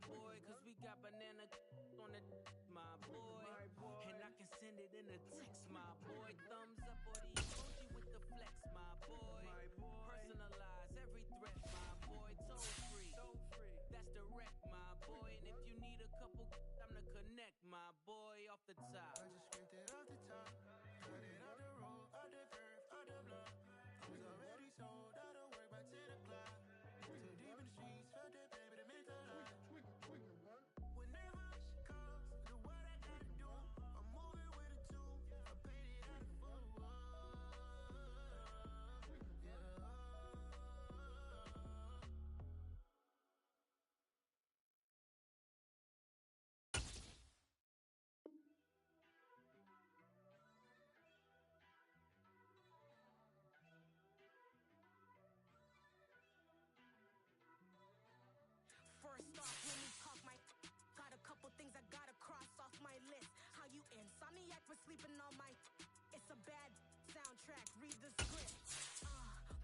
boy, cause we got banana on the my boy. And I can send it in a text, my boy. Thumbs up or the emoji with the flex, my boy. Personalize every threat, my boy. Toll free, that's direct, my boy. And if you need a couple, I'm to connect, my boy, off the top. I just scraped it off the top, cut it off the road, off the curve, off the block. I was already sold out of work by 10 o'clock. So deep in the streets, felt that pain, but it meant a lot. Whenever she calls, do what I gotta do. I'm moving with a two, I paid it out of full. First off, let me talk my got a couple things I gotta cross off my list. How you insomniac for sleeping on my it's a bad soundtrack, read the script.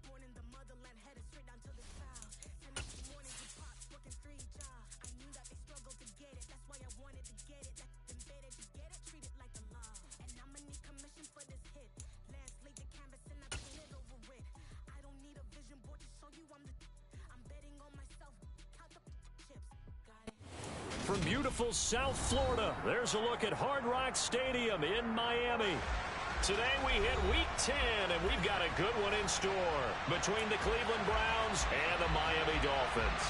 Born in the motherland, headed straight down to the south. Tennessee morning to pops, working 3 jobs. I knew that they struggled to get it, that's why I wanted to get it. That embedded, you get it, treat it like a law. And I'ma need commission for this hit. Lance laid the canvas and I painted over it. I don't need a vision board to show you I'm betting on myself. Count the chips. Got it. From beautiful South Florida, there's a look at Hard Rock Stadium in Miami. Today we hit Week 10, and we've got a good one in store between the Cleveland Browns and the Miami Dolphins.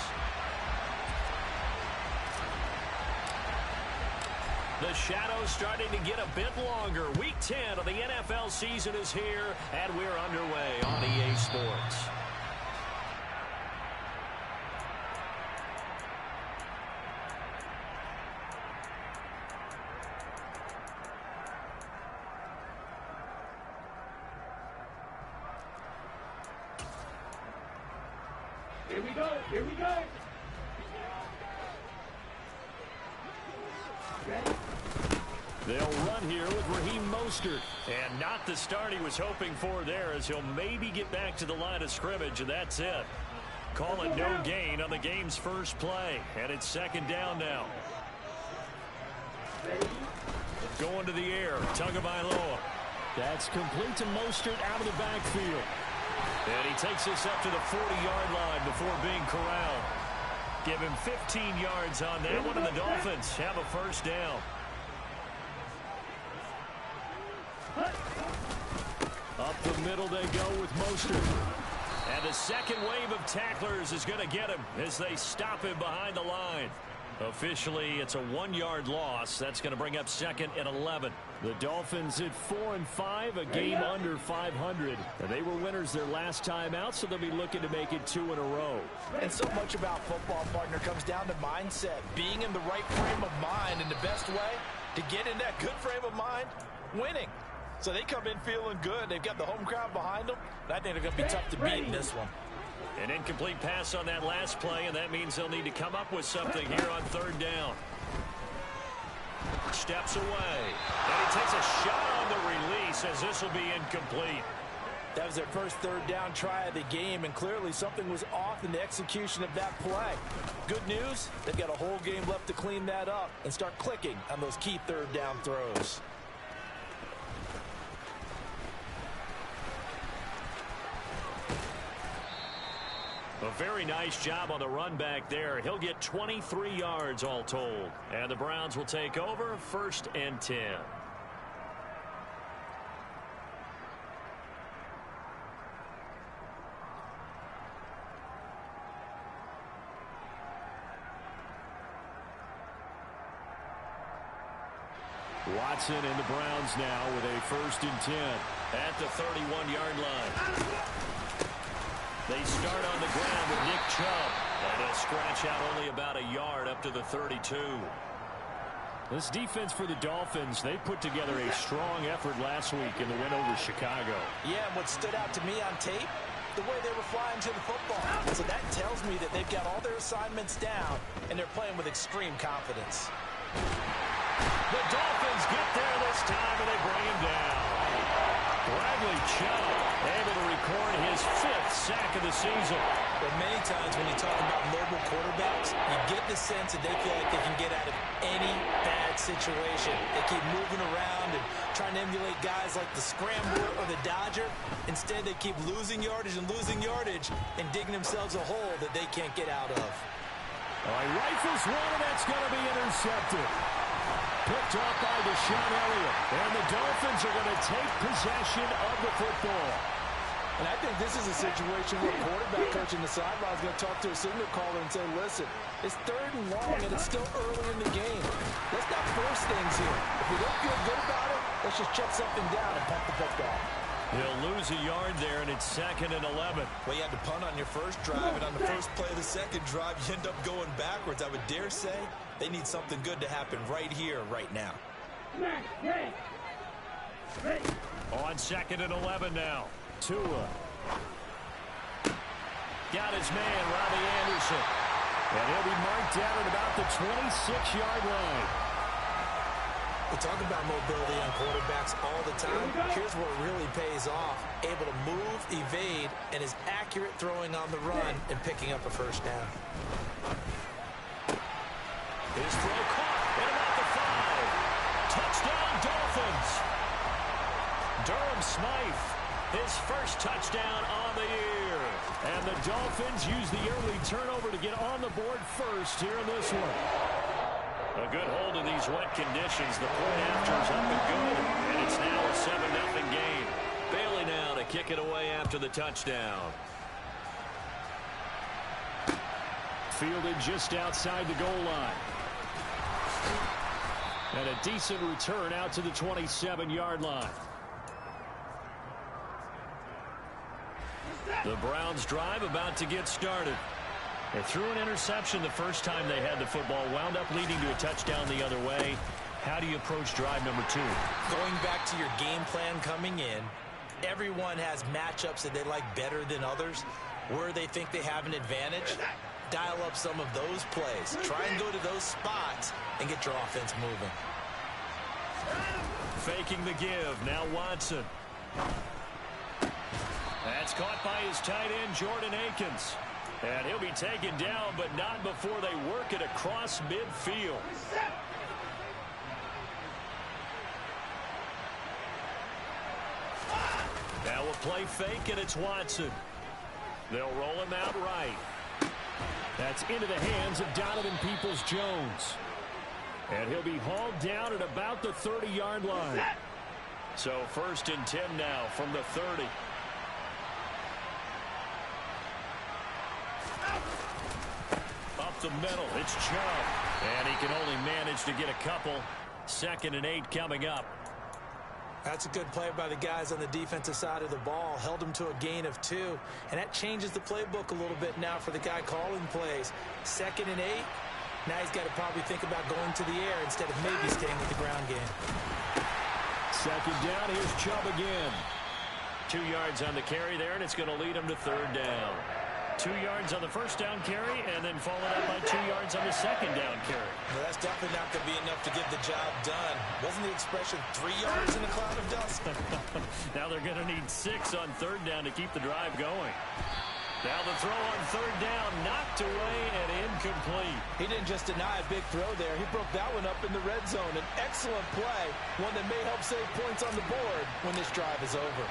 The shadow's starting to get a bit longer. Week 10 of the NFL season is here, and we're underway on EA Sports. Here we go. Here we go. Ready? They'll run here with Raheem Mostert. And not the start he was hoping for there, as he'll maybe get back to the line of scrimmage, and that's it. Call it no gain on the game's first play. And it's second down now. Going to the air. Tagovailoa. That's complete to Mostert out of the backfield. And he takes this up to the 40-yard line before being corralled. Give him 15 yards on that one, and the Dolphins have a first down. Up the middle they go with Mostert. And the second wave of tacklers is going to get him as they stop him behind the line. Officially, it's a 1-yard loss. That's going to bring up second and 11. The Dolphins at 4-5, a game under 500. And they were winners their last time out, so they'll be looking to make it 2 in a row. And so much about football, partner, comes down to mindset. Being in the right frame of mind, and the best way to get in that good frame of mind, winning. So they come in feeling good. They've got the home crowd behind them. And I think they're going to be tough to beat in this one. An incomplete pass on that last play, and that means they'll need to come up with something here on third down. Steps away. And he takes a shot on the release, as this will be incomplete. That was their first third down try of the game, and clearly something was off in the execution of that play. Good news, they've got a whole game left to clean that up and start clicking on those key third down throws. A very nice job on the run back there. He'll get 23 yards all told. And the Browns will take over, 1st and 10. Watson and the Browns now with a 1st and 10 at the 31-yard line. They start on the ground with Nick Chubb, and they'll scratch out only about a yard up to the 32. This defense for the Dolphins, they put together a strong effort last week in the win over Chicago. Yeah, and what stood out to me on tape, the way they were flying to the football. So that tells me that they've got all their assignments down, and they're playing with extreme confidence. The Dolphins get there this time, and they bring him down. Bradley Chubb able to record his 5th sack of the season. But many times when you talk about mobile quarterbacks, you get the sense that they feel like they can get out of any bad situation. They keep moving around and trying to emulate guys like the Scrambler or the Dodger. Instead, they keep losing yardage and digging themselves a hole that they can't get out of. All right, rifles one, and that's going to be intercepted. Picked off by Deshaun Elliott. And the Dolphins are going to take possession of the football. And I think this is a situation where a quarterback coach in the sideline is going to talk to a signal caller and say, listen, it's 3rd and long, and it's still early in the game. Let's not force things here. If we don't feel good about it, let's just check something down and pump the football. He'll lose a yard there, and it's 2nd and 11. Well, you had to punt on your first drive, and on the first play of the second drive, you end up going backwards. I would dare say they need something good to happen right here, right now. On 2nd and 11 now. Tua. Got his man, Robbie Anderson. And he'll be marked down at about the 26-yard line. We talk about mobility on quarterbacks all the time. Here's where it really pays off. Able to move, evade, and is accurate throwing on the run and picking up a first down. His throw caught at about the 5. Touchdown, Dolphins. Durham Smythe, his first touchdown on the year. And the Dolphins use the early turnover to get on the board first here in this one. A good hold in these wet conditions. The point after is up and good. And it's now a 7-0 game. Bailey now to kick it away after the touchdown. Fielded just outside the goal line. And a decent return out to the 27-yard line. The Browns drive about to get started. They threw an interception the first time they had the football, wound up leading to a touchdown the other way. How do you approach drive number 2? Going back to your game plan coming in, everyone has matchups that they like better than others. Where they think they have an advantage, dial up some of those plays. Try and go to those spots and get your offense moving. Faking the give. Now Watson. That's caught by his tight end, Jordan Akins. And he'll be taken down, but not before they work it across midfield. Now a play fake, and it's Watson. They'll roll him out right. That's into the hands of Donovan Peoples-Jones. And he'll be hauled down at about the 30-yard line. So 1st and 10 now from the 30. Up the middle, it's Chubb. And he can only manage to get a couple. 2nd and 8 coming up. That's a good play by the guys on the defensive side of the ball. Held them to a gain of 2. And that changes the playbook a little bit now for the guy calling plays. 2nd and 8. Now he's got to probably think about going to the air instead of maybe staying with the ground game. 2nd down, here's Chubb again. 2 yards on the carry there, and it's going to lead him to 3rd down. 2 yards on the first down carry, and then followed up by 2 yards on the 2nd down carry. Well, that's definitely not going to be enough to get the job done. Wasn't the expression 3 yards in a cloud of dust? Now they're going to need 6 on 3rd down to keep the drive going. Now the throw on 3rd down, knocked away and incomplete. He didn't just deny a big throw there. He broke that one up in the red zone. An excellent play, one that may help save points on the board when this drive is over.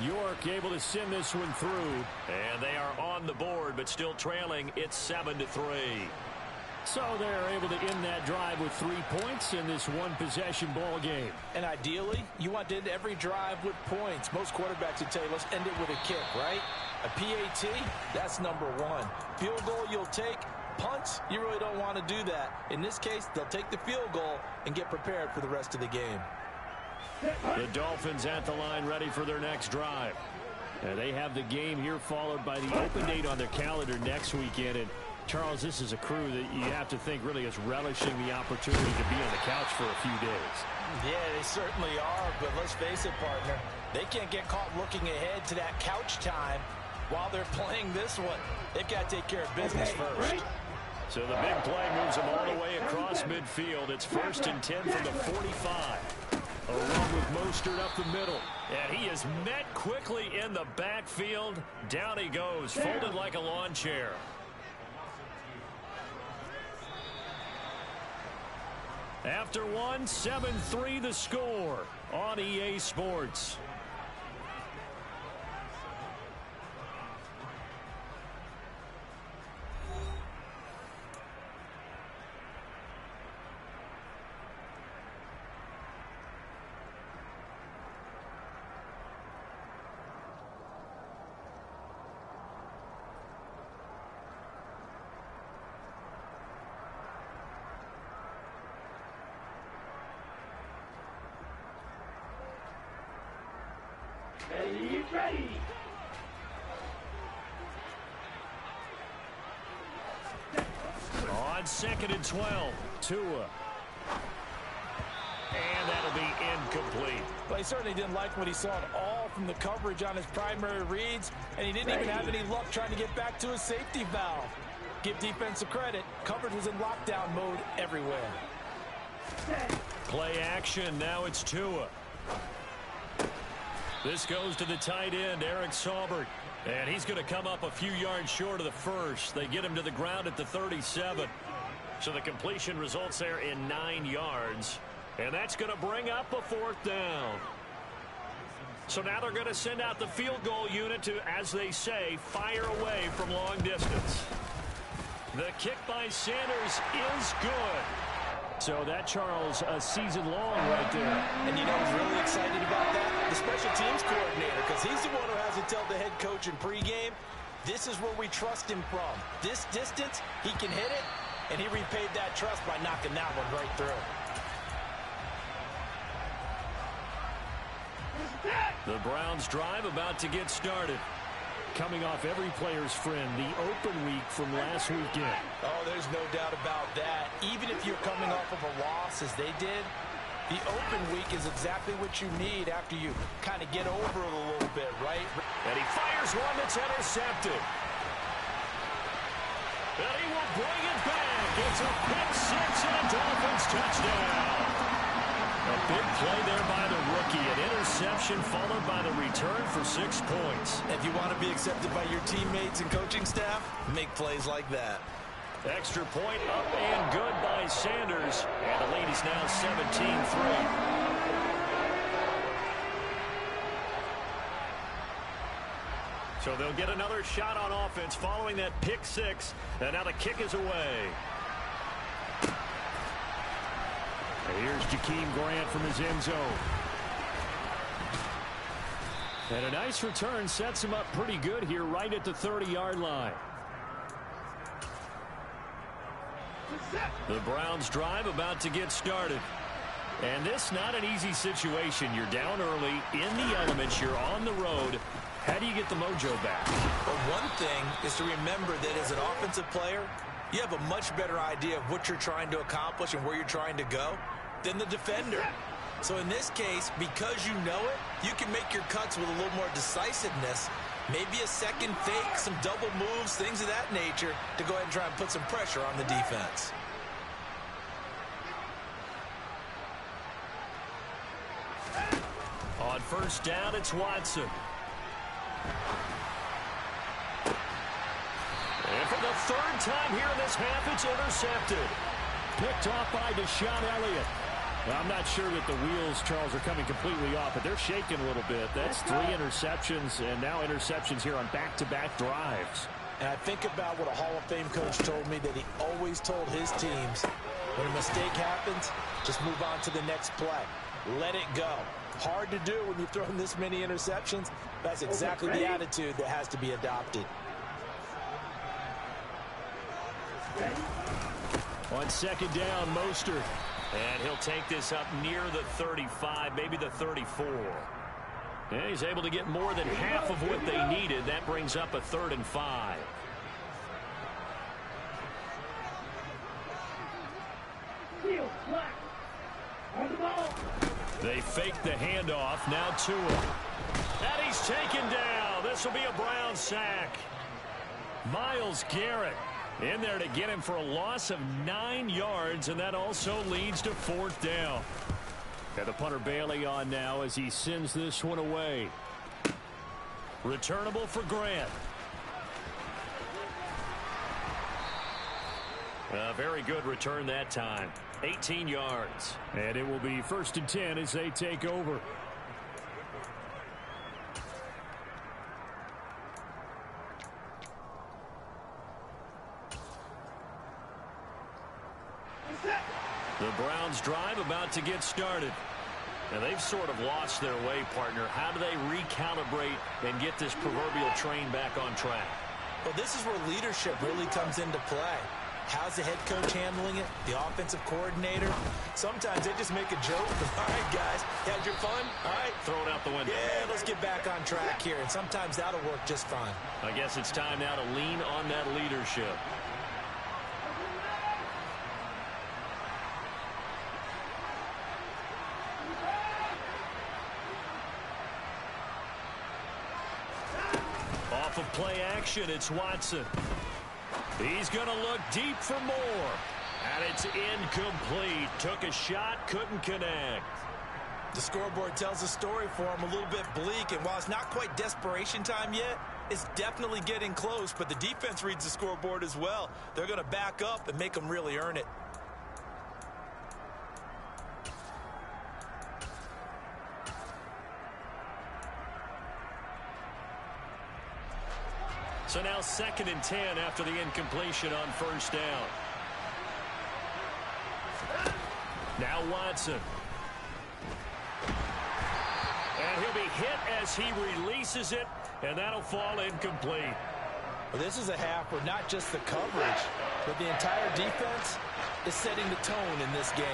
York able to send this one through. And they are on the board, but still trailing. It's 7-3. So they're able to end that drive with 3 points in this one-possession ball game. And ideally, you want to end every drive with points. Most quarterbacks would tell you, let's end it with a kick, right? A PAT, that's number 1. Field goal you'll take. Punts, you really don't want to do that. In this case, they'll take the field goal and get prepared for the rest of the game. The Dolphins at the line ready for their next drive. And they have the game here followed by the open date on their calendar next weekend. And Charles, this is a crew that you have to think really is relishing the opportunity to be on the couch for a few days. Yeah, they certainly are, but let's face it, partner. They can't get caught looking ahead to that couch time while they're playing this one. They've got to take care of business first. So the big play moves them all the way across midfield. It's 1st and 10 from the 45. A run with Mostert up the middle. And he is met quickly in the backfield. Down he goes, folded like a lawn chair. After one, 7-3 the score on EA Sports. Ready, ready. On 2nd and 12, Tua. And that'll be incomplete. Well, he certainly didn't like what he saw at all from the coverage on his primary reads, and he didn't even have any luck trying to get back to his safety valve. Give defensive credit. Coverage was in lockdown mode everywhere. Play action. Now it's Tua. This goes to the tight end, Eric Saubert. And he's going to come up a few yards short of the first. They get him to the ground at the 37. So the completion results there in 9 yards. And that's going to bring up a 4th down. So now they're going to send out the field goal unit to, as they say, fire away from long distance. The kick by Sanders is good. So that, Charles, a season long right there. And you know who's really excited about that? The special teams coordinator, because he's the one who has to tell the head coach in pregame, this is where we trust him from. This distance, he can hit it, and he repaid that trust by knocking that one right through. The Browns drive about to get started. Coming off every player's friend, the open week from last weekend. Oh, there's no doubt about that. Even if you're coming off of a loss as they did, the open week is exactly what you need after you kind of get over it a little bit, right? And he fires one that's intercepted. And he will bring it back. It's a pick six and a Dolphins touchdown. A big play there by the rookie. An interception followed by the return for 6 points. If you want to be accepted by your teammates and coaching staff, make plays like that. Extra point up and good by Sanders. And the lead is now 17-3. So they'll get another shot on offense following that pick six. And now the kick is away. Here's Jakeem Grant from his end zone. And a nice return sets him up pretty good here right at the 30-yard line. The Browns drive about to get started. And this not an easy situation. You're down early, in the elements, you're on the road. How do you get the mojo back? Well, one thing is to remember that as an offensive player, you have a much better idea of what you're trying to accomplish and where you're trying to go than the defender. So in this case, because you know it, you can make your cuts with a little more decisiveness, maybe a second fake, some double moves, things of that nature, to go ahead and try and put some pressure on the defense. On first down, it's Watson. And for the 3rd time here in this half, it's intercepted. Picked off by Deshaun Elliott. Now, I'm not sure that the wheels, Charles, are coming completely off, but they're shaking a little bit. That's 3 interceptions, and now interceptions here on back-to-back drives. And I think about what a Hall of Fame coach told me, that he always told his teams, when a mistake happens, just move on to the next play. Let it go. Hard to do when you've thrown this many interceptions. That's exactly the attitude that has to be adopted. On 2nd down, Mostert. And he'll take this up near the 35, maybe the 34. And he's able to get more than half of what they needed. That brings up a 3rd and 5. On the ball. They fake the handoff. Now Tua. And he's taken down. This will be a Brown sack. Myles Garrett in there to get him for a loss of 9 yards, and that also leads to 4th down. And the punter Bailey on now as he sends this one away. Returnable for Grant. A very good return that time. 18 yards. And it will be 1st and 10 as they take over. The Browns drive about to get started. And they've sort of lost their way, partner. How do they recalibrate and get this proverbial train back on track? Well, this is where leadership really comes into play. How's the head coach handling it? The offensive coordinator? Sometimes they just make a joke. All right, guys, you had your fun? All right. Throw it out the window. Yeah, let's get back on track here. And sometimes that'll work just fine. I guess it's time now to lean on that leadership. Off of play action, it's Watson. He's going to look deep for more. And it's incomplete. Took a shot, couldn't connect. The scoreboard tells a story for him, a little bit bleak. And while it's not quite desperation time yet, it's definitely getting close. But the defense reads the scoreboard as well. They're going to back up and make them really earn it. So now 2nd and 10 after the incompletion on 1st down. Now Watson. And he'll be hit as he releases it, and that'll fall incomplete. Well, this is a half where not just the coverage, but the entire defense is setting the tone in this game.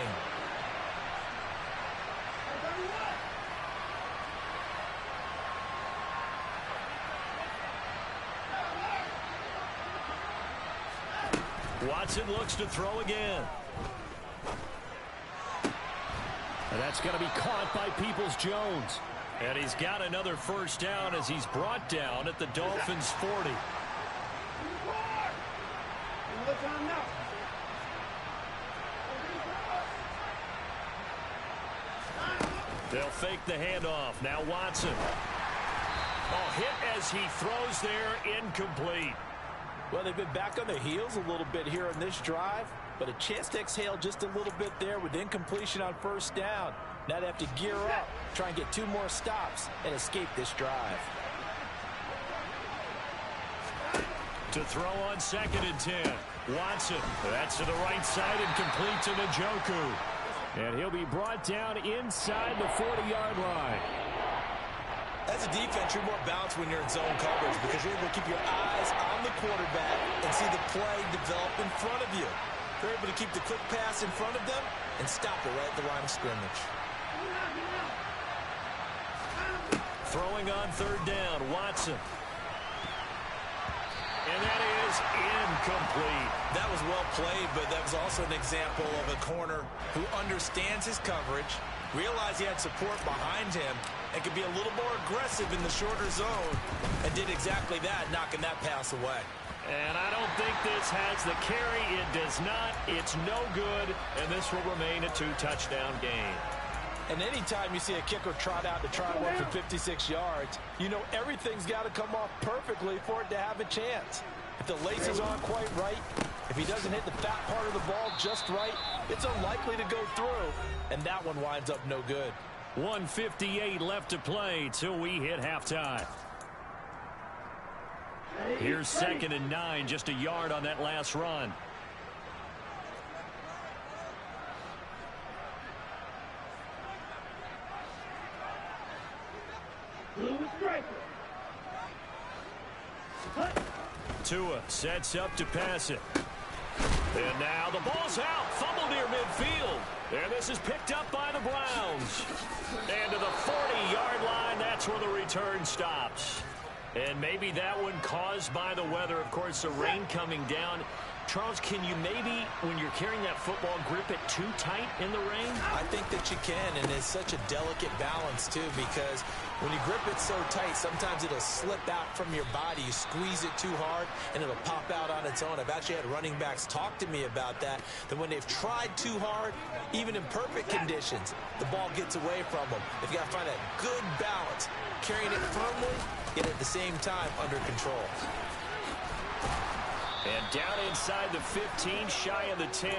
Watson looks to throw again. And that's going to be caught by Peoples-Jones. And he's got another 1st down as he's brought down at the Dolphins' 40. They'll fake the handoff. Now Watson. Oh, hit as he throws there, incomplete. Well, they've been back on their heels a little bit here in this drive, but a chance to exhale just a little bit there with incompletion on 1st down. Now they have to gear up, try and get 2 more stops, and escape this drive. To throw on 2nd and 10. Watson, that's to the right side and complete to Njoku. And he'll be brought down inside the 40-yard line. As a defense, you're more balanced when you're in zone coverage because you're able to keep your eyes on the quarterback and see the play develop in front of you. You're able to keep the quick pass in front of them and stop it right at the line of scrimmage. Throwing on 3rd down, Watson. And that is incomplete. That was well played, but that was also an example of a corner who understands his coverage, realized he had support behind him, and could be a little more aggressive in the shorter zone, and did exactly that, knocking that pass away. And I don't think this has the carry. It does not. It's no good, and this will remain a 2-touchdown game. And anytime you see a kicker trot out to try to work for 56 yards, you know everything's got to come off perfectly for it to have a chance. If the laces aren't quite right, if he doesn't hit the fat part of the ball just right, it's unlikely to go through, and that one winds up no good. 1:58 left to play till we hit halftime. Here's 2nd and 9, just a yard on that last run. Tua sets up to pass it. And now the ball's out. Fumble near midfield. And this is picked up by the Browns. And to the 40-yard line, that's where the return stops. And maybe that one caused by the weather. Of course, the rain coming down. Charles, can you maybe, when you're carrying that football, grip it too tight in the rain? I think that you can, and it's such a delicate balance, too, because When you grip it so tight, sometimes it'll slip out from your body. You squeeze it too hard, and it'll pop out on its own. I've actually had running backs talk to me about that when they've tried too hard, even in perfect conditions, the ball gets away from them. They've got to find that good balance, carrying it firmly, yet at the same time under control. And down inside the 15, shy of the 10.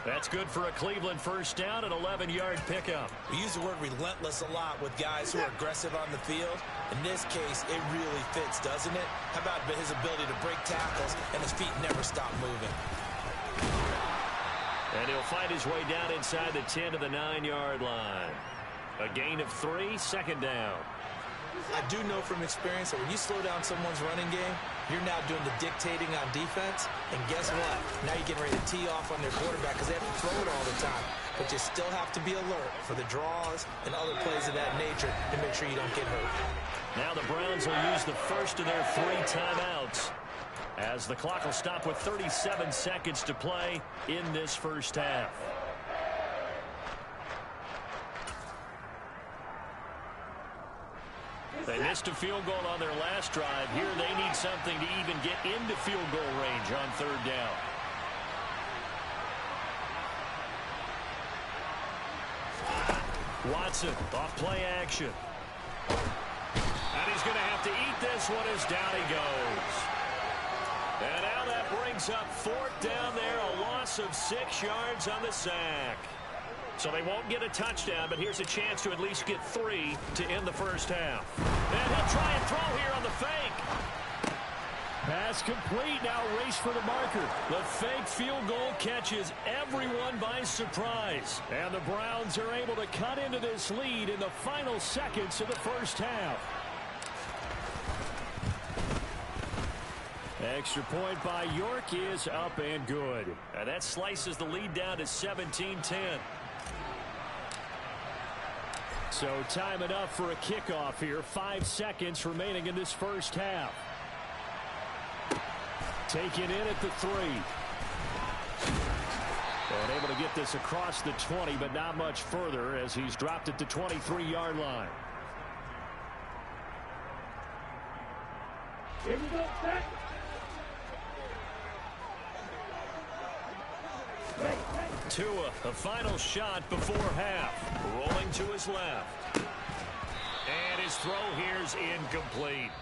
That's good for a Cleveland first down, an 11-yard pickup. We use the word relentless a lot with guys who are aggressive on the field. In this case, it really fits, doesn't it? How about his ability to break tackles and his feet never stop moving? And he'll find his way down inside the 10 to the 9-yard line. A gain of 3, second down. I do know from experience that when you slow down someone's running game, you're now doing the dictating on defense. And guess what? Now you're getting ready to tee off on their quarterback because they have to throw it all the time. But you still have to be alert for the draws and other plays of that nature to make sure you don't get hurt. Now the Browns will use the first of their 3 timeouts as the clock will stop with 37 seconds to play in this first half. They missed a field goal on their last drive. Here they need something to even get into field goal range on third down. Watson off play action. And he's going to have to eat this one as down he goes. And now that brings up 4th down there, a loss of 6 yards on the sack. So they won't get a touchdown, but here's a chance to at least get 3 to end the first half. And he'll try and throw here on the fake. Pass complete, now race for the marker. The fake field goal catches everyone by surprise. And the Browns are able to cut into this lead in the final seconds of the first half. Extra point by York is up and good. And that slices the lead down to 17-10. So time enough for a kickoff here. 5 seconds remaining in this first half. Taken in at the 3. And able to get this across the 20, but not much further as he's dropped at the 23-yard line. Here we go, set. Tua, a final shot before half. Rolling to his left. And his throw here's incomplete.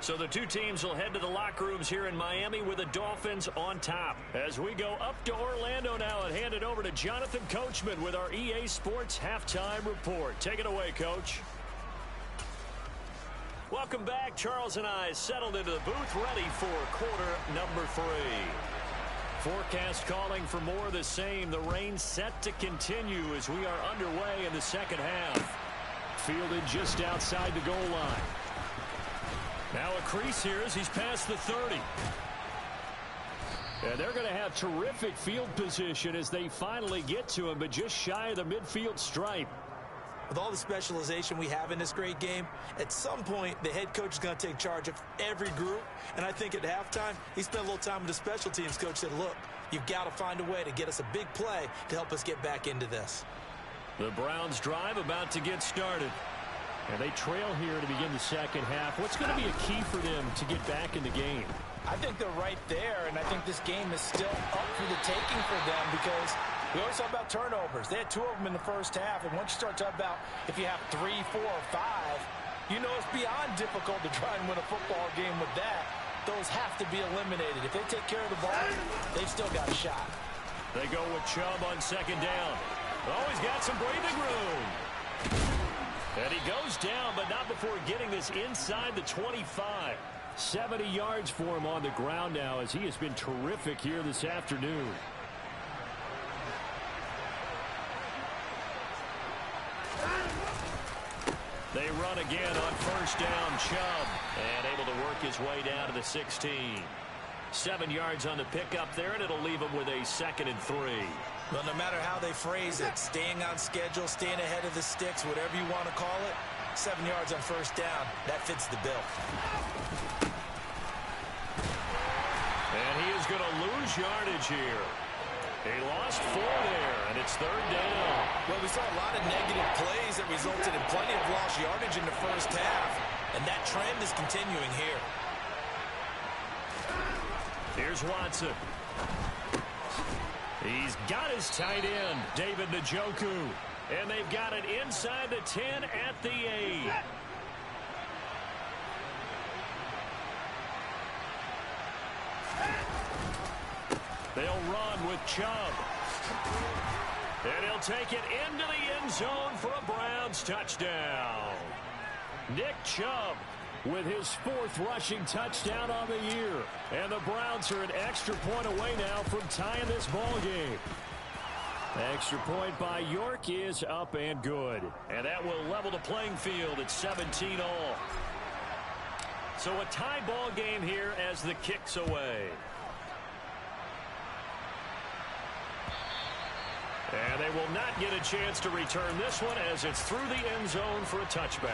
So the two teams will head to the locker rooms here in Miami with the Dolphins on top. As we go up to Orlando now and hand it over to Jonathan Coachman with our EA Sports Halftime Report. Take it away, Coach. Welcome back. Charles and I settled into the booth ready for quarter number 3. Forecast calling for more of the same. The rain set to continue as we are underway in the second half. Fielded just outside the goal line. Now a crease here as he's past the 30. And they're going to have terrific field position as they finally get to him, but just shy of the midfield stripe. With all the specialization we have in this great game, at some point the head coach is going to take charge of every group. And I think at halftime, he spent a little time with the special teams coach, said, look, you've got to find a way to get us a big play to help us get back into this. The Browns drive about to get started. And they trail here to begin the second half. What's going to be a key for them to get back in the game? I think they're right there, and I think this game is still up for the taking for them because we always talk about turnovers. They had 2 of them in the first half, and once you start talking about if you have 3, 4, or 5, you know it's beyond difficult to try and win a football game with that. Those have to be eliminated. If they take care of the ball, they've still got a shot. They go with Chubb on second down. Oh, he's got some breathing room. And he goes down, but not before getting this inside the 25. 70 yards for him on the ground now as he has been terrific here this afternoon. They run again on first down, Chubb, and able to work his way down to the 16. 7 yards on the pickup there, and it'll leave him with a 2nd and 3. Well, no matter how they phrase it, staying on schedule, staying ahead of the sticks, whatever you want to call it, 7 yards on first down, that fits the bill. And he is going to lose yardage here. He lost 4 there, and it's 3rd down. Well, we saw a lot of negative plays that resulted in plenty of lost yardage in the first half, and that trend is continuing here. Here's Watson. He's got his tight end, David Njoku. And they've got it inside the 10 at the 8. They'll run with Chubb. And he'll take it into the end zone for a Browns touchdown. Nick Chubb with his 4th rushing touchdown on the year. And the Browns are an extra point away now from tying this ball game. Extra point by York is up and good. And that will level the playing field at 17 all. So a tie ball game here as the kick's away. And they will not get a chance to return this one as it's through the end zone for a touchback.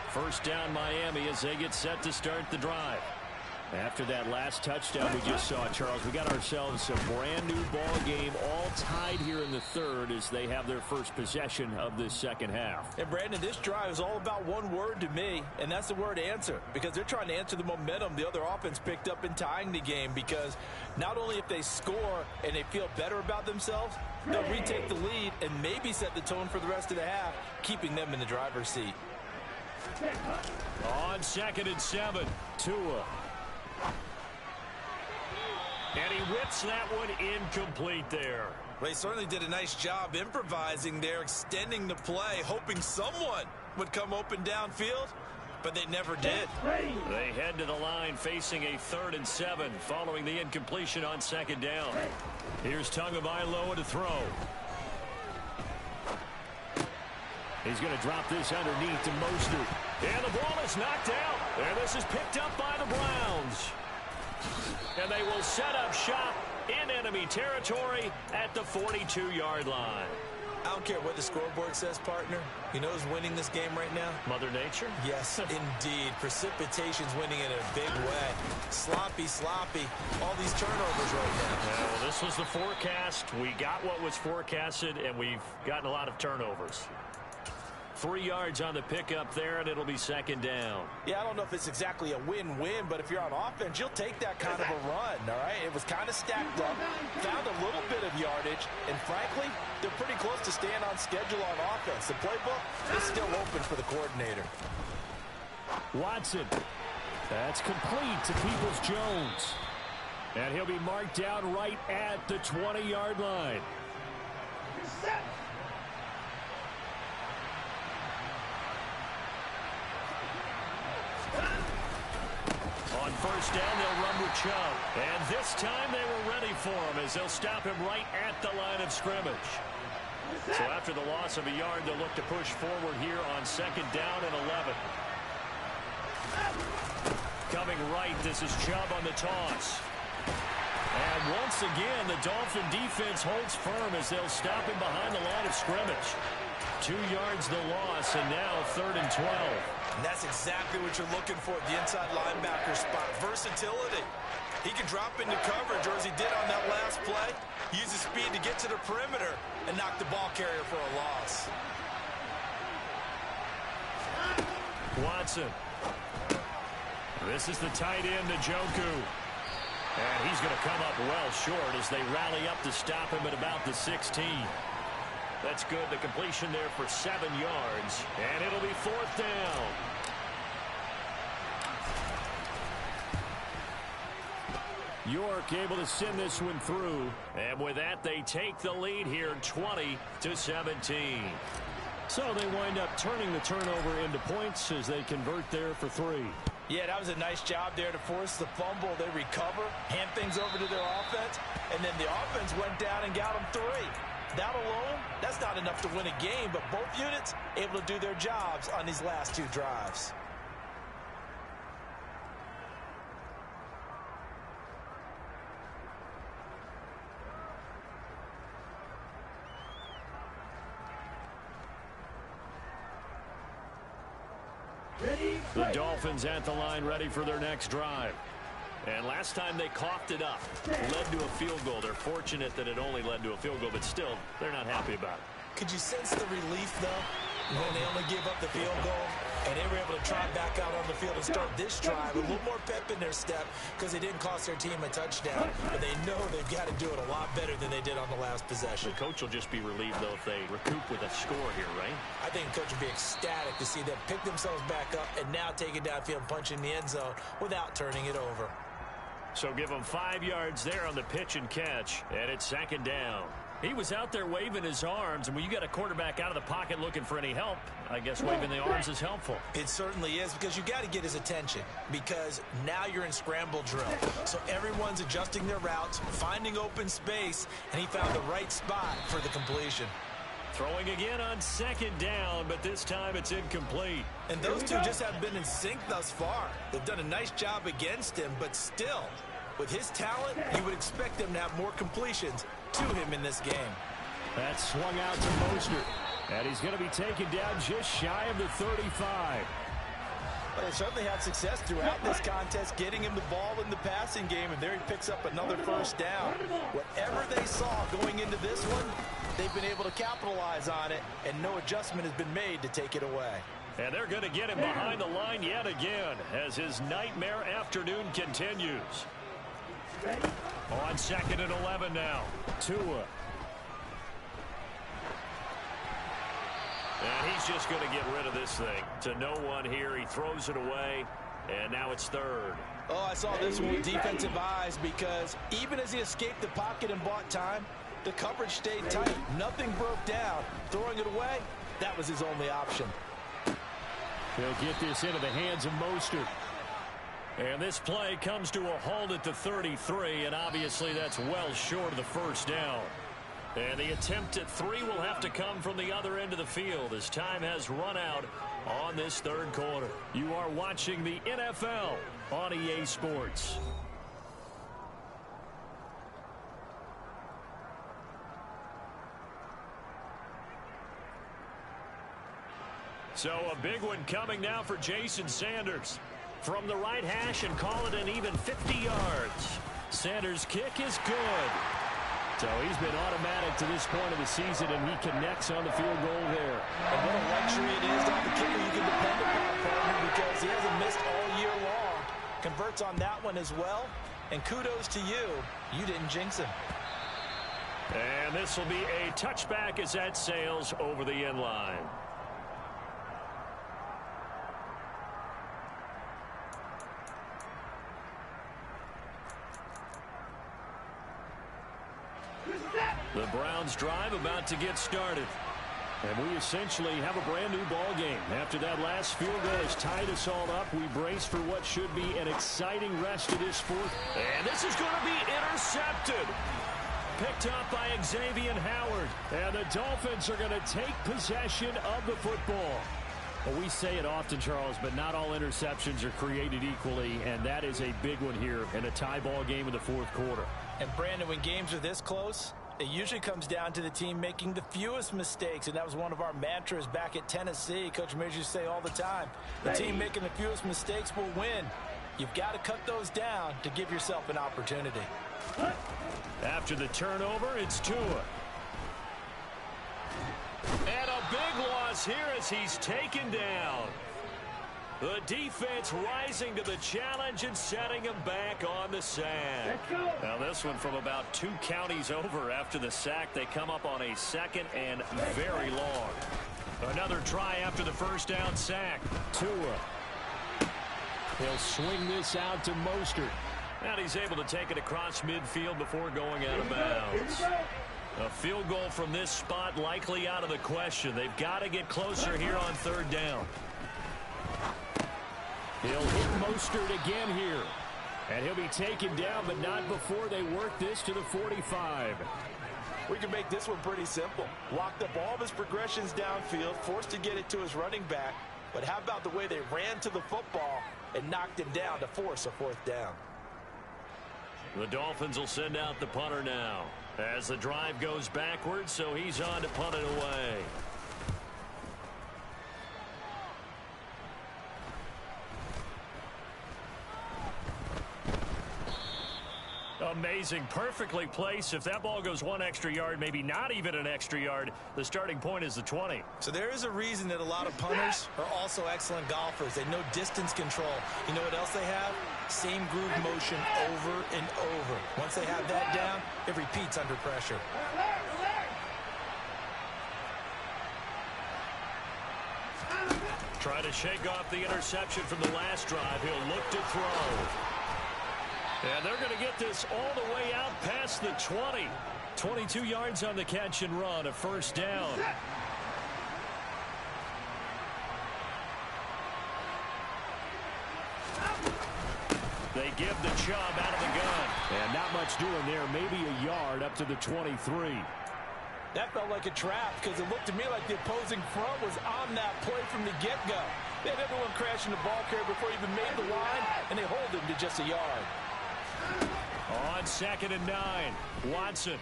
First down Miami as they get set to start the drive. After that last touchdown we just saw, Charles, we got ourselves a brand new ball game, all tied here in the 3rd as they have their first possession of this second half. And Brandon, this drive is all about one word to me, and that's the word answer, because they're trying to answer the momentum the other offense picked up in tying the game, because not only if they score and they feel better about themselves, they'll retake the lead and maybe set the tone for the rest of the half, keeping them in the driver's seat. On 2nd and 7, Tua. And he whips that one incomplete there. Well, he certainly did a nice job improvising there, extending the play, hoping someone would come open downfield, but they never did. They head to the line facing a 3rd and 7 following the incompletion on 2nd down. Here's Tagovailoa to throw. He's going to drop this underneath to Mostert. And the ball is knocked out. And this is picked up by the Browns. And they will set up shop in enemy territory at the 42-yard line. I don't care what the scoreboard says, partner. You know who's winning this game right now? Mother Nature? Yes, indeed. Precipitation's winning in a big way. Sloppy. All these turnovers right now. Well, this was the forecast. We got what was forecasted, and we've gotten a lot of turnovers. 3 yards on the pickup there, and it'll be 2nd down. Yeah, I don't know if it's exactly a win-win, but if you're on offense, you'll take that kind of a run, all right? It was kind of stacked up, found a little bit of yardage, and frankly, they're pretty close to staying on schedule on offense. The playbook is still open for the coordinator. Watson. That's complete to Peoples-Jones. And he'll be marked down right at the 20-yard line. Set. On 1st down, they'll run with Chubb. And this time they were ready for him as they'll stop him right at the line of scrimmage. So after the loss of a yard, they'll look to push forward here on 2nd down and 11. Coming right, this is Chubb on the toss. And once again, the Dolphin defense holds firm as they'll stop him behind the line of scrimmage. 2 yards the loss, and now 3rd and 12. And that's exactly what you're looking for at the inside linebacker spot. Versatility. He can drop into coverage, or as he did on that last play, use his speed to get to the perimeter and knock the ball carrier for a loss. Watson. This is the tight end, Njoku. And he's going to come up well short as they rally up to stop him at about the 16. That's good. The completion there for 7 yards. And it'll be 4th down. York able to send this one through. And with that, they take the lead here 20-17. So they wind up turning the turnover into points as they convert there for 3. Yeah, that was a nice job there to force the fumble. They recover, hand things over to their offense, and then the offense went down and got them 3. That alone, that's not enough to win a game, but both units able to do their jobs on these last 2 drives. Ready? The Dolphins at the line ready for their next drive. And last time they coughed it up, led to a field goal. They're fortunate that it only led to a field goal, but still, they're not happy about it. Could you sense the relief, though, when they only gave up the field goal and they were able to trot back out on the field and start this drive with a little more pep in their step because they didn't cost their team a touchdown, but they know they've got to do it a lot better than they did on the last possession. The coach will just be relieved, though, if they recoup with a score here, right? I think the coach will be ecstatic to see them pick themselves back up and now take it downfield and punch in the end zone without turning it over. So give him 5 yards there on the pitch and catch, and it's second down. He was out there waving his arms, and when you got a quarterback out of the pocket looking for any help, I guess waving the arms is helpful. It certainly is, because you got to get his attention, because now you're in scramble drill. So everyone's adjusting their routes, finding open space, and he found the right spot for the completion. Throwing again on second down, but this time it's incomplete. And those two just have been in sync thus far. They've done a nice job against him, but still, with his talent, you would expect them to have more completions to him in this game. That swung out to Mostert, and he's going to be taken down just shy of the 35. Well, they certainly had success throughout this contest, getting him the ball in the passing game, and there he picks up another first down. Whatever they saw going into this one, they've been able to capitalize on it, and no adjustment has been made to take it away. And they're going to get him behind the line yet again as his nightmare afternoon continues. On second and 11 now, Tua. And he's just going to get rid of this thing. To no one here, he throws it away, and now it's third. Oh, I saw this one with defensive eyes, because even as he escaped the pocket and bought time, the coverage stayed tight. Nothing broke down. Throwing it away, that was his only option. He'll get this into the hands of Mostert. And this play comes to a halt at the 33, and obviously that's well short of the first down. And the attempt at 3 will have to come from the other end of the field as time has run out on this third quarter. You are watching the NFL on EA Sports. So a big one coming now for Jason Sanders. From the right hash and call it an even 50 yards. Sanders' kick is good. So he's been automatic to this point of the season, and he connects on the field goal there. And what a luxury it is to have a kicker you can depend upon, partner, because he hasn't missed all year long. Converts on that one as well. And kudos to you. You didn't jinx him. And this will be a touchback as that sails over the end line. The Browns drive about to get started. And we essentially have a brand new ball game. After that last field goal has tied us all up, we brace for what should be an exciting rest of this fourth. And this is going to be intercepted. Picked up by Xavier Howard. And the Dolphins are going to take possession of the football. Well, we say it often, Charles, but not all interceptions are created equally, and that is a big one here in a tie ball game in the fourth quarter. And Brandon, when games are this close, it usually comes down to the team making the fewest mistakes, and that was one of our mantras back at Tennessee. Coach Mears used to say all the time, the team making the fewest mistakes will win. You've got to cut those down to give yourself an opportunity. After the turnover, it's Tua. And a big loss here as he's taken down. The defense rising to the challenge and setting him back on the sack. Now this one from about 2 counties over after the sack. They come up on a second and very long. Another try after the first down sack. Tua. He'll swing this out to Mostert. And he's able to take it across midfield before going out of bounds. A field goal from this spot likely out of the question. They've got to get closer here on third down. He'll hit Mostert again here. And he'll be taken down, but not before they work this to the 45. We can make this one pretty simple. Locked up all of his progressions downfield, forced to get it to his running back. But how about the way they ran to the football and knocked him down to force a fourth down? The Dolphins will send out the punter now as the drive goes backwards, so he's on to punt it away. amazing. Perfectly placed. If that ball goes one extra yard, maybe not even an extra yard, the starting point is the 20. So there is a reason that a lot of punters are also excellent golfers. They know distance control. You know what else they have? Same groove motion over and over. Once they have that down, it repeats under pressure. Trying to shake off the interception from the last drive. He'll look to throw. And they're going to get this all the way out past the 20. 22 yards on the catch and run, a first down. They give the Chubb out of the gun. And not much doing there. Maybe a yard up to the 23. That felt like a trap because it looked to me like the opposing front was on that play from the get-go. They had everyone crashing the ball carrier before he even made the line, and they hold him to just a yard. On 2nd and 9, Watson.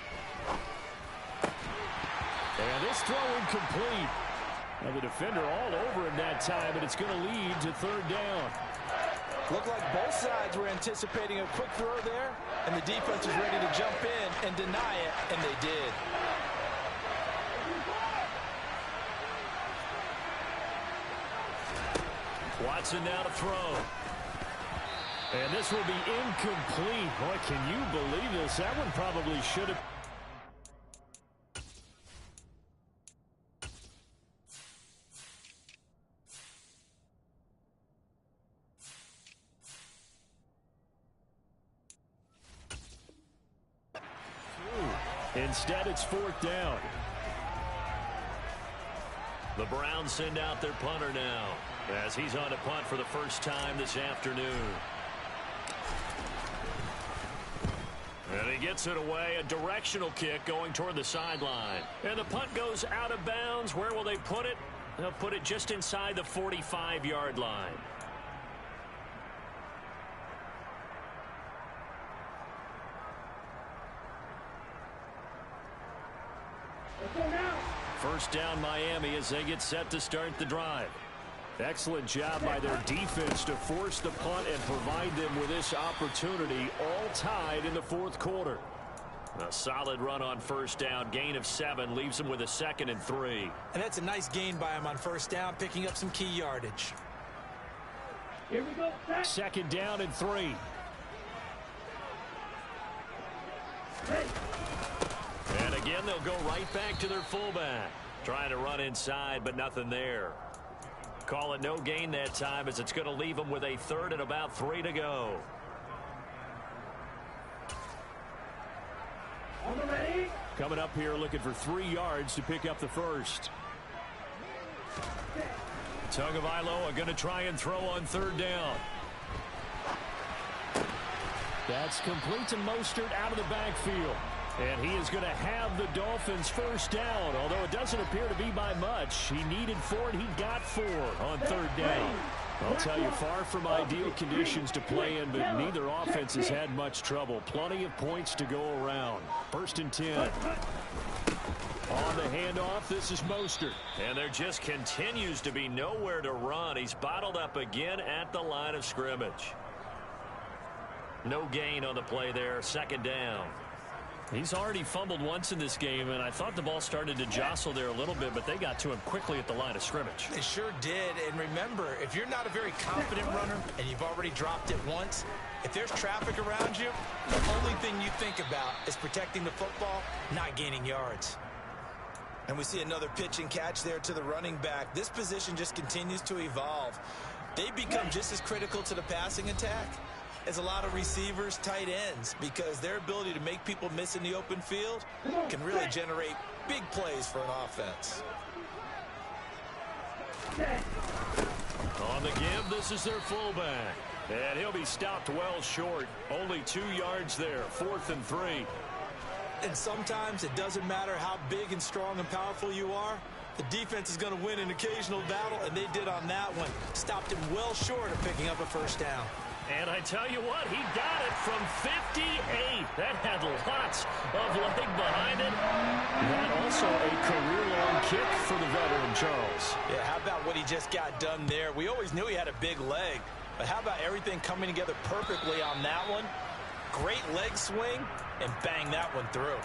And this throw incomplete. Now the defender all over him that time, but it's going to lead to 3rd down. Looked like both sides were anticipating a quick throw there, and the defense was ready to jump in and deny it, and they did. Watson now to throw. And this will be incomplete. Boy, can you believe this? That one probably should have. Instead, it's 4th down. The Browns send out their punter now as he's on to punt for the first time this afternoon. And he gets it away, a directional kick going toward the sideline. And the punt goes out of bounds. Where will they put it? They'll put it just inside the 45-yard line. First down Miami as they get set to start the drive. Excellent job by their defense to force the punt and provide them with this opportunity, all tied in the 4th quarter. A solid run on first down, gain of 7, leaves them with a 2nd and 3. And that's a nice gain by him on first down, picking up some key yardage. Here we go. 2nd down and 3. And again, they'll go right back to their fullback. Trying to run inside, but nothing there. Call it no gain that time as it's going to leave them with a 3rd and about 3 to go. Coming up here looking for 3 yards to pick up the first. Tagovailoa going to try and throw on 3rd down. That's complete to Mostert out of the backfield. And he is going to have the Dolphins first down, although it doesn't appear to be by much. He needed 4, and he got 4 on 3rd down. I'll tell you, far from ideal conditions to play in, but neither offense has had much trouble. Plenty of points to go around. 1st and 10. On the handoff, this is Mostert. And there just continues to be nowhere to run. He's bottled up again at the line of scrimmage. No gain on the play there, 2nd down. He's already fumbled once in this game, and I thought the ball started to jostle there a little bit, but they got to him quickly at the line of scrimmage. They sure did, and remember, if you're not a very confident runner and you've already dropped it once, if there's traffic around you, the only thing you think about is protecting the football, not gaining yards. And we see another pitch and catch there to the running back. This position just continues to evolve. They become just as critical to the passing attack as a lot of receivers, tight ends, because their ability to make people miss in the open field can really generate big plays for an offense. On the give, this is their fullback. And he'll be stopped well short. Only 2 yards there, 4th and 3. And sometimes it doesn't matter how big and strong and powerful you are. The defense is going to win an occasional battle, and they did on that one. Stopped him well short of picking up a first down. And I tell you what, he got it from 58. That had lots of leg behind it. That also a career-long kick for the veteran, Charles. Yeah, how about what he just got done there? We always knew he had a big leg, but how about everything coming together perfectly on that one? Great leg swing, and bang that one through.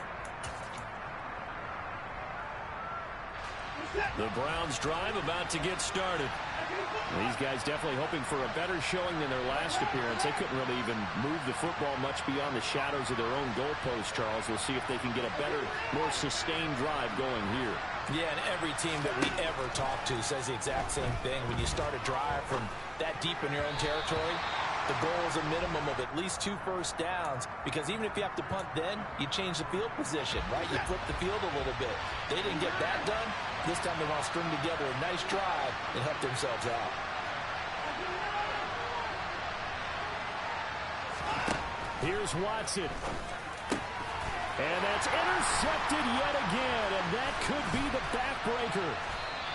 The Browns drive about to get started. These guys definitely hoping for a better showing than their last appearance. They couldn't really even move the football much beyond the shadows of their own goalpost, Charles. We'll see if they can get a better, more sustained drive going here. Yeah, and every team that we ever talk to says the exact same thing. When you start a drive from that deep in your own territory, the goal is a minimum of at least 2 first downs, because even if you have to punt then, you change the field position, right? You flip the field a little bit. They didn't get that done. This time they want to string together a nice drive and help themselves out. Here's Watson. And that's intercepted yet again, and that could be the backbreaker.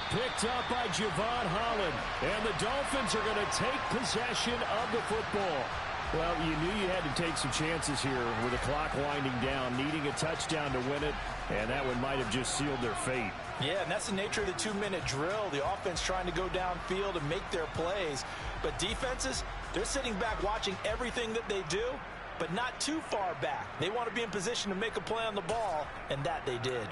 Picked up by Javon Holland, and the Dolphins are going to take possession of the football. Well, you knew you had to take some chances here with the clock winding down, needing a touchdown to win it, and that one might have just sealed their fate. Yeah, and that's the nature of the 2-minute drill. The offense trying to go downfield and make their plays. But defenses, they're sitting back watching everything that they do, but not too far back. They want to be in position to make a play on the ball, and that they did.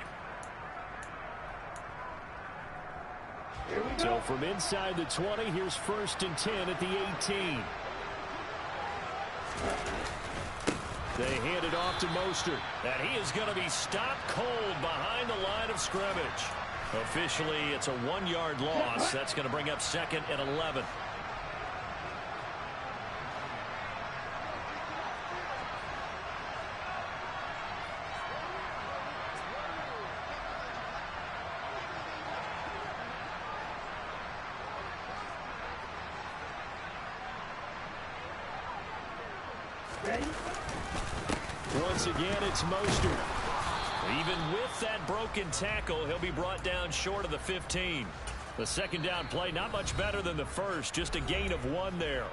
So from inside the 20, here's 1st and 10 at the 18. They hand it off to Mostert, and he is going to be stopped cold behind the line of scrimmage. Officially, it's a 1-yard loss. That's going to bring up 2nd and 11. Once again, it's Mostert. Even with that broken tackle, he'll be brought down short of the 15. The second down play, not much better than the first, just a gain of 1 there.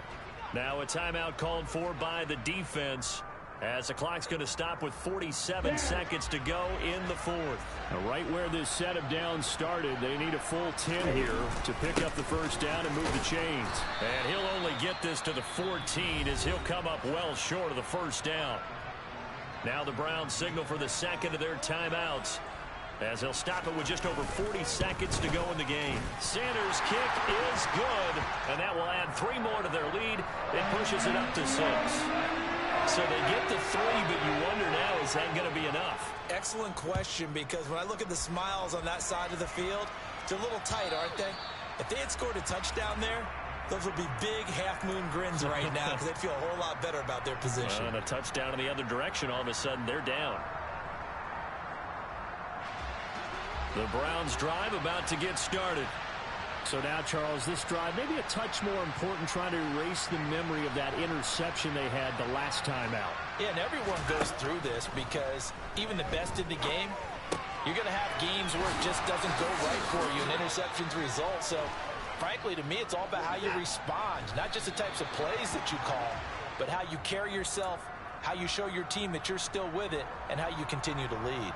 Now a timeout called for by the defense, as the clock's going to stop with 47 seconds to go in the 4th. Now, right where this set of downs started, they need a full 10 here to pick up the first down and move the chains. And he'll only get this to the 14 as he'll come up well short of the first down. Now the Browns signal for the second of their timeouts, as they'll stop it with just over 40 seconds to go in the game. Sanders' kick is good, and that will add 3 more to their lead. It pushes it up to 6. So they get to 3, but you wonder now, is that going to be enough? Excellent question, because when I look at the smiles on that side of the field, they're a little tight, aren't they? If they had scored a touchdown there, those would be big half-moon grins right now, because they'd feel a whole lot better about their position. And a touchdown in the other direction, all of a sudden they're down. The Browns drive about to get started. So now, Charles, this drive maybe a touch more important, trying to erase the memory of that interception they had the last time out. Yeah, and everyone goes through this, because even the best in the game, you're going to have games where it just doesn't go right for you, and interceptions result. So, frankly, to me, it's all about how you respond, not just the types of plays that you call, but how you carry yourself, how you show your team that you're still with it, and how you continue to lead.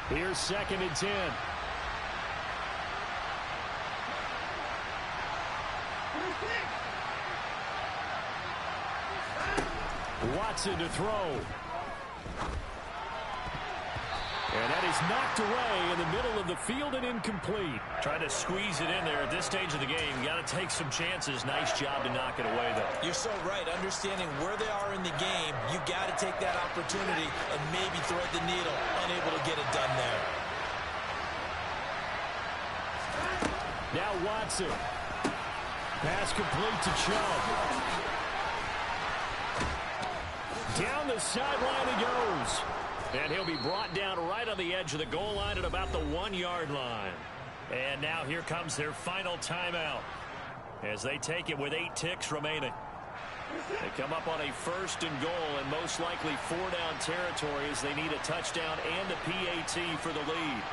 Here's 2nd and 10. Watson to throw. And that is knocked away in the middle of the field and incomplete. Trying to squeeze it in there at this stage of the game. You got to take some chances. Nice job to knock it away, though. You're so right. Understanding where they are in the game, you got to take that opportunity and maybe thread the needle. Unable to get it done there. Now Watson. Pass complete to Chubb. Down the sideline he goes. And he'll be brought down right on the edge of the goal line at about the 1-yard line. And now here comes their final timeout, as they take it with 8 ticks remaining. They come up on a 1st and goal, and most likely 4-down territory, as they need a touchdown and a PAT for the lead.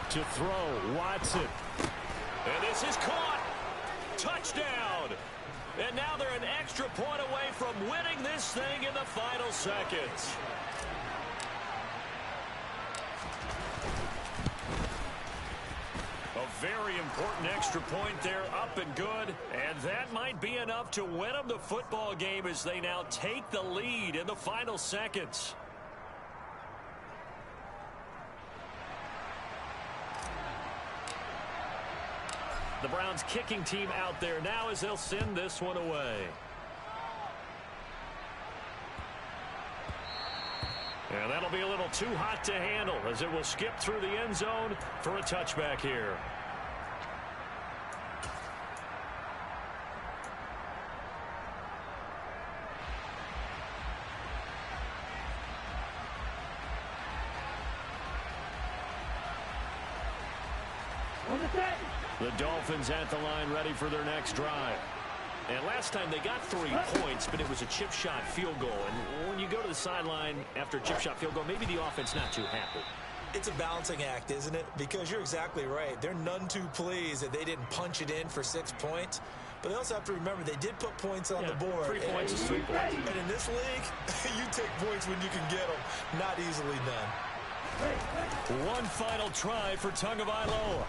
To throw, Watson. And this is caught. Touchdown. And now they're an extra point away from winning this thing in the final seconds. A very important extra point there, up and good. And that might be enough to win them the football game as they now take the lead in the final seconds. The Browns kicking team out there now as they'll send this one away. And that'll be a little too hot to handle as it will skip through the end zone for a touchback here. The Dolphins at the line ready for their next drive. And last time they got 3 points, but it was a chip shot field goal. And when you go to the sideline after a chip shot field goal, maybe the offense not too happy. It's a balancing act, isn't it? Because you're exactly right. They're none too pleased that they didn't punch it in for 6 points. But they also have to remember they did put points on the board. 3 points is 3 points. And in this league, you take points when you can get them. Not easily done. One final try for Tagovailoa.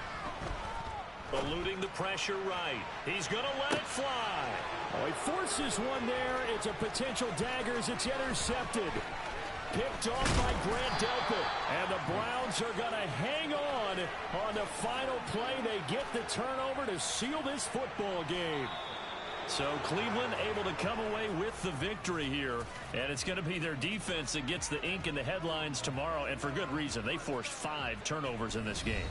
Eluding the pressure right. He's going to let it fly. Oh, he forces one there. It's a potential dagger as it's intercepted. Picked off by Grant Delpit. And the Browns are going to hang on the final play. They get the turnover to seal this football game. So Cleveland able to come away with the victory here. And it's going to be their defense that gets the ink in the headlines tomorrow. And for good reason. They forced 5 turnovers in this game.